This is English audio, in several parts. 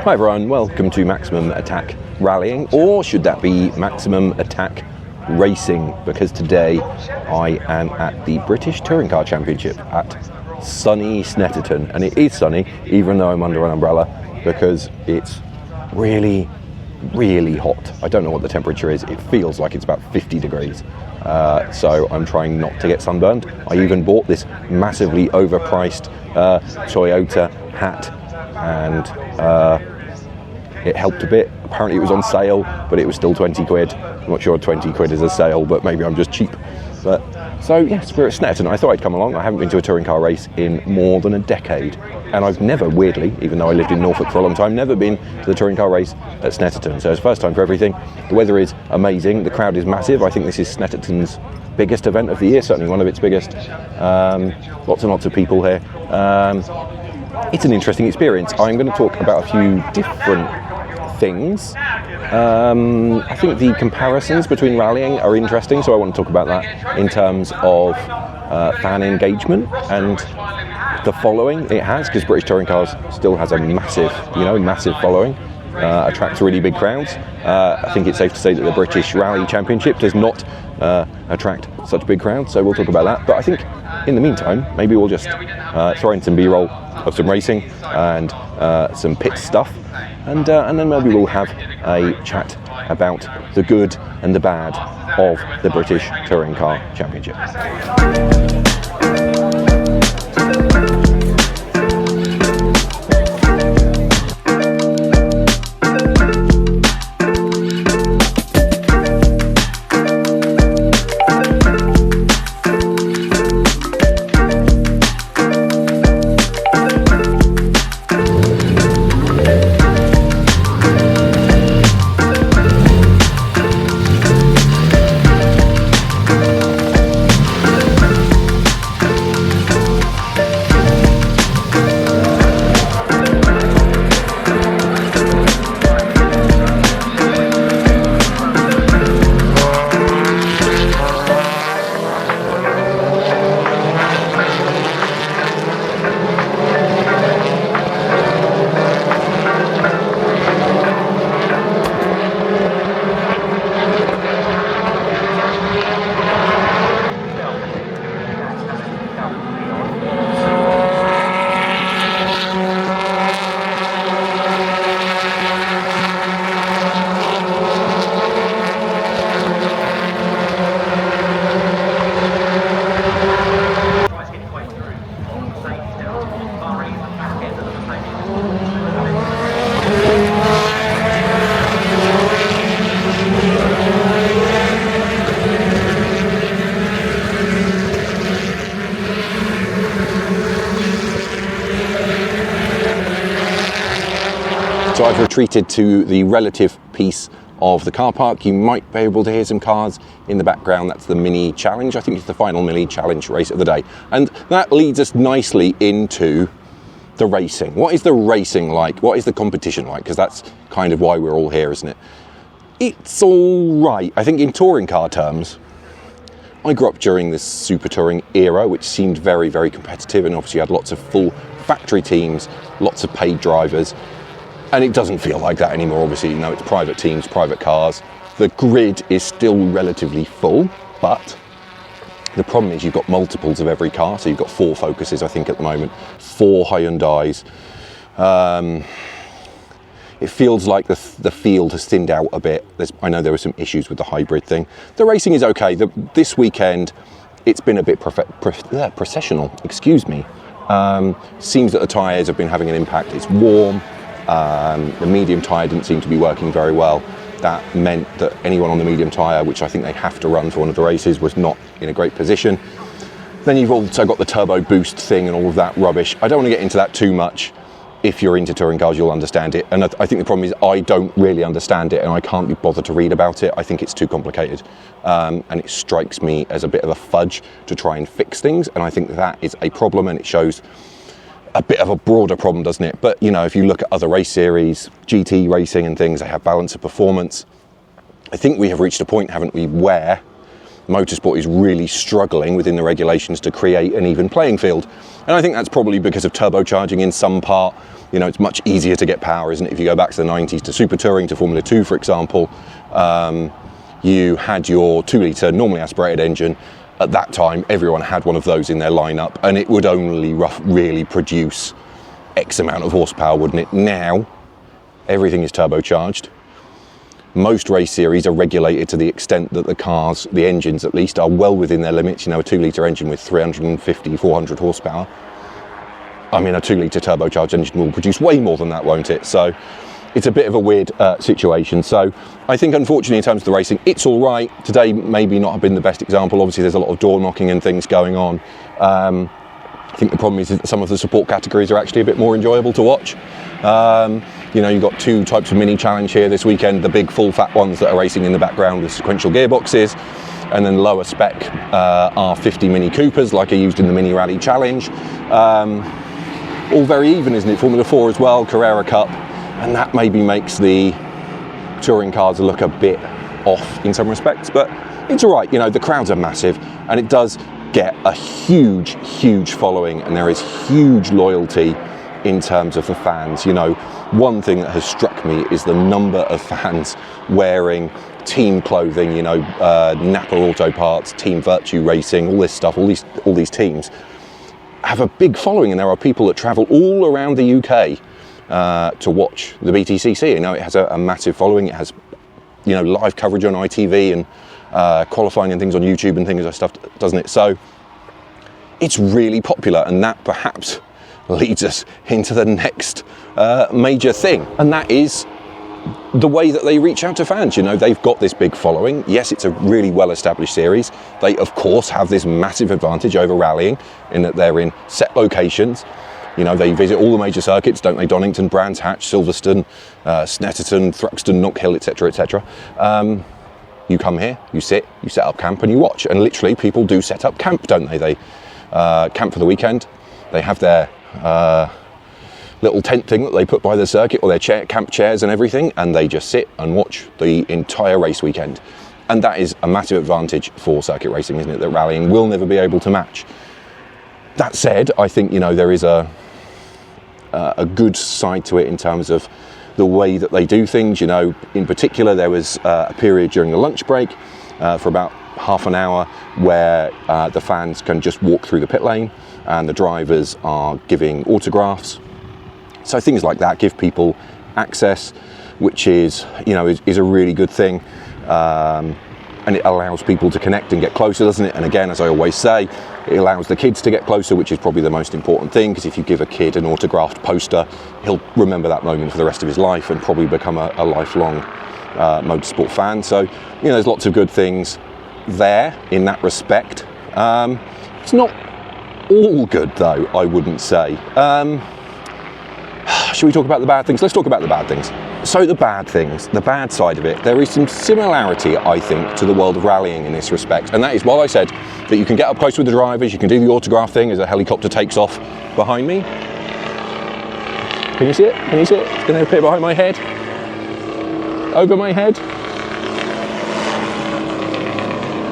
Hi everyone, welcome to Maximum Attack Rallying, or should that be Maximum Attack Racing, because today I am at the British Touring Car Championship at sunny Snetterton, and it is sunny even though I'm under an umbrella because it's really hot. I don't know what the temperature is, it feels like it's about 50 degrees, so I'm trying not to get sunburned. I even bought this massively overpriced Toyota hat, and it helped a bit. Apparently it was on sale, but it was still 20 quid. I'm not sure 20 quid is a sale, but maybe I'm just cheap. But so yes, we're at Snetterton. I thought I'd come along. I haven't been to a touring car race in more than a decade, and I've never, weirdly, even though I lived in Norfolk for a long time, never been to the touring car race at Snetterton. So it's the first time for everything. The weather is amazing. The crowd is massive. I think this is Snetterton's biggest event of the year, certainly one of its biggest. Lots and lots of people here. It's an interesting experience. I'm going to talk about a few different things. I think the comparisons between rallying are interesting, so I want to talk about that in terms of fan engagement and the following it has, because British Touring Cars still has a massive following, attracts really big crowds. I think it's safe to say that the British Rally Championship does not attract such big crowds, so we'll talk about that. But I think in the meantime, maybe we'll just throw in some B-roll of some racing and some pit stuff, and then maybe we'll have a chat about the good and the bad of the British Touring Car Championship. So I've retreated to the relative piece of the car park. You might be able to hear some cars in the background. That's the mini challenge. I think it's the final mini challenge race of the day. And that leads us nicely into the racing. What is the racing like? What is the competition like? Because that's kind of why we're all here, isn't it? It's all right. I think in touring car terms, I grew up during this super touring era, which seemed very, very competitive, and obviously had lots of full factory teams, lots of paid drivers. And it doesn't feel like that anymore, obviously. You know, it's private teams, private cars. The grid is still relatively full, but the problem is you've got multiples of every car. So you've got 4 Focuses, I think, at the moment, 4 Hyundais. It feels like the field has thinned out a bit. I know there were some issues with the hybrid thing. The racing is okay. This weekend, it's been a bit processional, excuse me. Seems that the tyres have been having an impact. It's warm. The medium tyre didn't seem to be working very well. That meant that anyone on the medium tyre, which I think they have to run for one of the races, was not in a great position. Then you've also got the turbo boost thing and all of that rubbish. I don't want to get into that too much. If you're into touring cars, you'll understand it. And I think the problem is I don't really understand it, and I can't be bothered to read about it. I think it's too complicated. And it strikes me as a bit of a fudge to try and fix things. And I think that is a problem, and it shows a bit of a broader problem, doesn't it? But, you know, if you look at other race series, GT racing and things, they have balance of performance. I think we have reached a point, haven't we, where Motorsport is really struggling within the regulations to create an even playing field. And I think that's probably because of turbocharging in some part. You know, it's much easier to get power, isn't it? If you go back to the 90s to Super Touring, to Formula 2, for example, you had your 2-litre normally aspirated engine. At that time, everyone had one of those in their lineup, and it would only really produce X amount of horsepower, wouldn't it? Now, everything is turbocharged. Most race series are regulated to the extent that the cars, the engines at least, are well within their limits. You know, a 2-litre engine with 350, 400 horsepower. I mean, a 2-litre turbocharged engine will produce way more than that, won't it? So it's a bit of a weird situation. So I think, unfortunately, in terms of the racing, it's all right. Today maybe not have been the best example. Obviously, there's a lot of door knocking and things going on. I think the problem is that some of the support categories are actually a bit more enjoyable to watch. You know, you've got two types of mini challenge here this weekend, the big full fat ones that are racing in the background with sequential gearboxes, and then lower spec R50 Mini Coopers like are used in the Mini Rally Challenge. All very even, isn't it? Formula 4 as well, Carrera Cup, and that maybe makes the touring cars look a bit off in some respects, but it's all right. You know, the crowds are massive, and it does get a huge following, and there is huge loyalty in terms of the fans. You know, one thing that has struck me is the number of fans wearing team clothing, you know, Napa Auto Parts, Team Virtue Racing, all this stuff, all these teams have a big following, and there are people that travel all around the UK to watch the BTCC. You know, it has a massive following. It has, you know, live coverage on ITV and qualifying and things on YouTube and things like stuff, doesn't it? So it's really popular, and that perhaps leads us into the next major thing, and that is the way that they reach out to fans. You know, they've got this big following. Yes, it's a really well-established series. They, of course, have this massive advantage over rallying in that they're in set locations. You know, they visit all the major circuits, don't they? Donington, Brands Hatch, Silverstone, Snetterton, Thruxton, Knock Hill, etc., etc. You come here, you sit, you set up camp, and you watch. And literally, people do set up camp, don't they? They camp for the weekend. They have their little tent thing that they put by the circuit, or their camp chairs and everything, and they just sit and watch the entire race weekend. And that is a massive advantage for circuit racing, isn't it? That rallying will never be able to match. That said, I think, you know, there is a good side to it in terms of the way that they do things. You know, in particular, there was a period during the lunch break for about half an hour where the fans can just walk through the pit lane, and the drivers are giving autographs. So things like that give people access, which is, you know, is a really good thing. And it allows people to connect and get closer, doesn't it? And again, as I always say, it allows the kids to get closer, which is probably the most important thing, because if you give a kid an autographed poster, he'll remember that moment for the rest of his life and probably become a lifelong motorsport fan. So, you know, there's lots of good things there in that respect. It's not all good, though, I wouldn't say. Should we talk about the bad things? Let's talk about the bad things. So the bad things, the bad side of it, there is some similarity, I think, to the world of rallying in this respect. And that is, while I said that you can get up close with the drivers, you can do the autograph thing as a helicopter takes off behind me. Can you see it? Can you see it? It's going to appear behind my head. Over my head.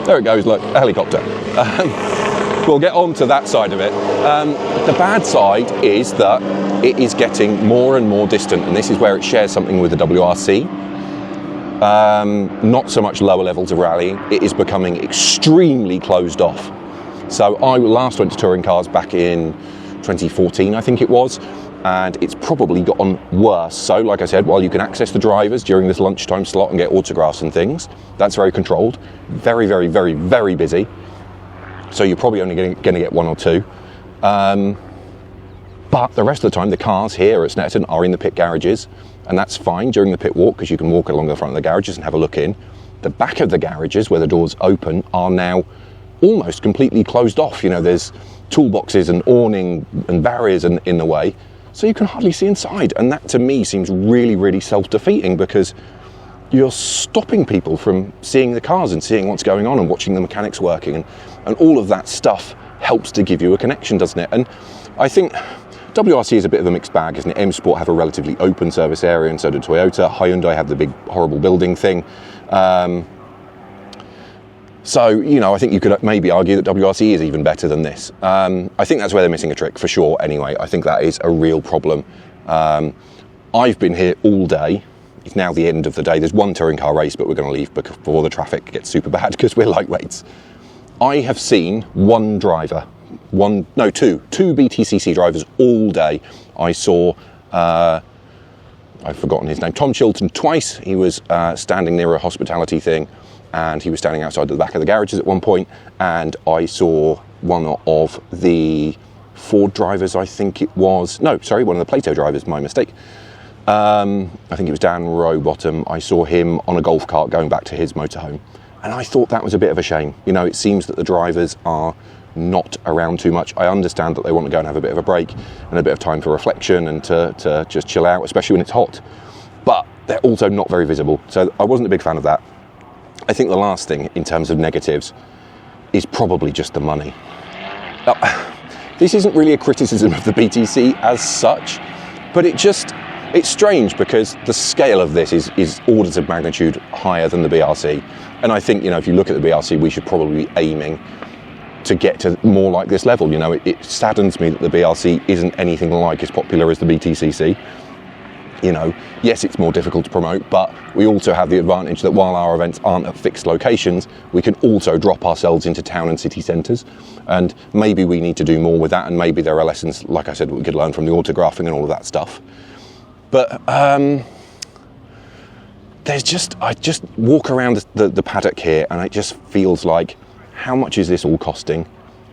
There it goes, look, a helicopter. We'll get on to that side of it. The bad side is that it is getting more and more distant, and this is where it shares something with the WRC. Not so much lower levels of rallying. It is becoming extremely closed off. So I last went to touring cars back in 2014, I think it was, and it's probably gotten worse. So, like I said, while you can access the drivers during this lunchtime slot and get autographs and things, that's very controlled, very, very, very, very busy. So you're probably only going to get one or two. But the rest of the time, the cars here at Snetterton are in the pit garages, and that's fine during the pit walk, because you can walk along the front of the garages and have a look in. The back of the garages, where the doors open, are now almost completely closed off. You know, there's toolboxes and awning and barriers in the way, so you can hardly see inside. And that, to me, seems really, really self-defeating, because you're stopping people from seeing the cars and seeing what's going on and watching the mechanics working, and all of that stuff helps to give you a connection, doesn't it? And I think WRC is a bit of a mixed bag, isn't it? M Sport have a relatively open service area, and so do Toyota. Hyundai have the big horrible building thing. So, you know, I think you could maybe argue that WRC is even better than this. I think that's where they're missing a trick, for sure, anyway. I think that is a real problem. I've been here all day. It's now the end of the day. There's one touring car race, but we're going to leave before the traffic gets super bad because we're lightweights. I have seen one driver, two BTCC drivers all day. I saw, I've forgotten his name, Tom Chilton twice. He was standing near a hospitality thing, and he was standing outside the back of the garages at one point, and I saw one of the Ford drivers, I think it was, one of the Plato drivers, my mistake. I think it was Dan Rowbottom. I saw him on a golf cart going back to his motorhome, and I thought that was a bit of a shame. You know, it seems that the drivers are not around too much. I understand that they want to go and have a bit of a break and a bit of time for reflection and to just chill out, especially when it's hot, but they're also not very visible, so I wasn't a big fan of that. I think the last thing in terms of negatives is probably just the money. This isn't really a criticism of the BTC as such, but it's strange because the scale of this is orders of magnitude higher than the BRC. And I think, you know, if you look at the BRC, we should probably be aiming to get to more like this level. You know, it saddens me that the BRC isn't anything like as popular as the BTCC. You know, yes, it's more difficult to promote, but we also have the advantage that while our events aren't at fixed locations, we can also drop ourselves into town and city centres. And maybe we need to do more with that, and maybe there are lessons, like I said, we could learn from the autographing and all of that stuff. But I just walk around the paddock here, and it just feels like, how much is this all costing?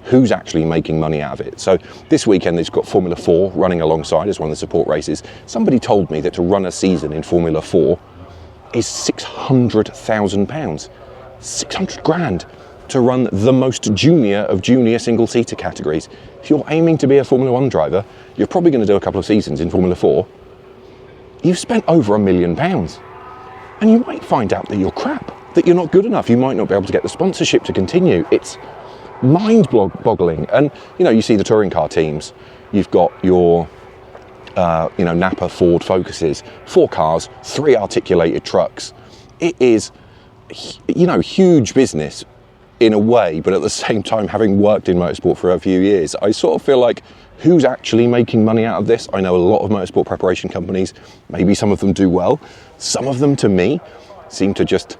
Who's actually making money out of it? So this weekend it's got Formula 4 running alongside as one of the support races. Somebody told me that to run a season in Formula 4 is £600,000. 600 grand to run the most junior of junior single-seater categories. If you're aiming to be a Formula 1 driver, you're probably going to do a couple of seasons in Formula 4. You've spent over £1 million. And you might find out that you're crap, that you're not good enough. You might not be able to get the sponsorship to continue. It's mind-boggling. And, you know, you see the touring car teams. You've got your, Napa Ford Focuses, 4 cars, 3 articulated trucks. It is, you know, huge business in a way, but at the same time, having worked in motorsport for a few years, I sort of feel like, who's actually making money out of this? I know a lot of motorsport preparation companies, maybe some of them do well. Some of them, to me, seem to just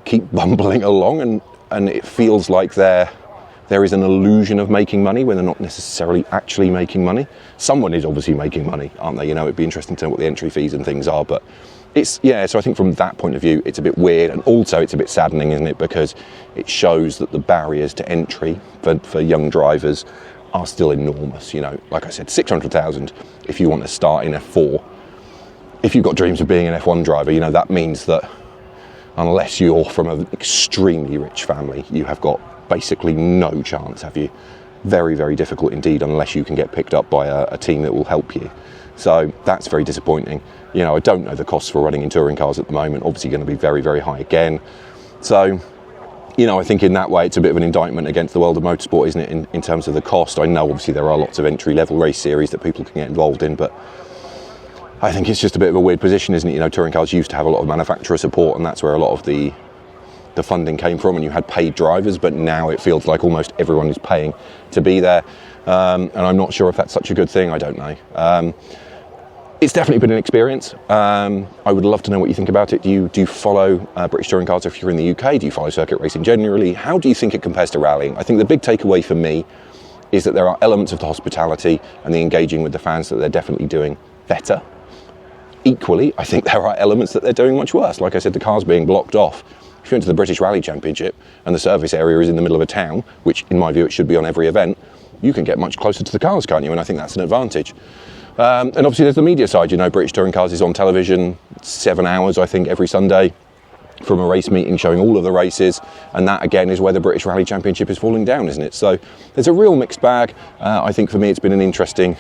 keep bumbling along, and it feels like there is an illusion of making money when they're not necessarily actually making money. Someone is obviously making money, aren't they? You know, it'd be interesting to know what the entry fees and things are, but so I think from that point of view, it's a bit weird, and also it's a bit saddening, isn't it? Because it shows that the barriers to entry for young drivers are still enormous. You know, like I said, 600,000 if you want to start in F4. If you've got dreams of being an F1 driver, you know, that means that unless you're from an extremely rich family, you have got basically no chance, have you? Very, very difficult indeed, unless you can get picked up by a team that will help you. So that's very disappointing. You know, I don't know the costs for running in touring cars at the moment, obviously going to be very, very high again. So, you know, I think in that way it's a bit of an indictment against the world of motorsport, isn't it, in terms of the cost. I know obviously there are lots of entry-level race series that people can get involved in, but I think it's just a bit of a weird position, isn't it? You know, touring cars used to have a lot of manufacturer support, and that's where a lot of the funding came from, and you had paid drivers, but now it feels like almost everyone is paying to be there, and I'm not sure if that's such a good thing. I don't know. It's definitely been an experience. I would love to know what you think about it. Do you follow British touring cars if you're in the UK? Do you follow circuit racing generally? How do you think it compares to rallying? I think the big takeaway for me is that there are elements of the hospitality and the engaging with the fans that they're definitely doing better. Equally, I think there are elements that they're doing much worse. Like I said, the cars being blocked off. If you're into the British Rally Championship and the service area is in the middle of a town, which in my view it should be on every event, you can get much closer to the cars, can't you? And I think that's an advantage. And obviously there's the media side. You know, British Touring Cars is on television 7 hours, I think, every Sunday from a race meeting showing all of the races, and that again is where the British Rally Championship is falling down, isn't it? So there's a real mixed bag. I think for me it's been an interesting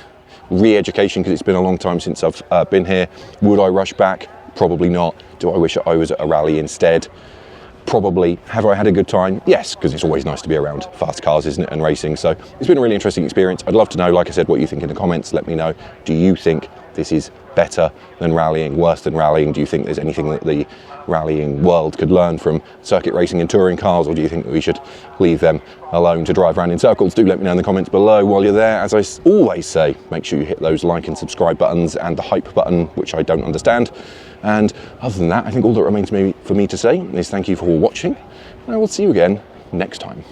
re-education because it's been a long time since I've been here. Would I rush back? Probably not. Do I wish I was at a rally instead? Probably. Have I had a good time? Yes, because it's always nice to be around fast cars, isn't it, and racing. So it's been a really interesting experience. I'd love to know, like I said, what you think in the comments. Let me know. Do you think this is better than rallying, worse than rallying? Do you think there's anything that the rallying world could learn from circuit racing and touring cars, or do you think that we should leave them alone to drive around in circles? Do let me know in the comments below. While you're there, as I always say, make sure you hit those like and subscribe buttons and the hype button, which I don't understand. And other than that, I think all that remains for me to say is thank you for watching, and I will see you again next time.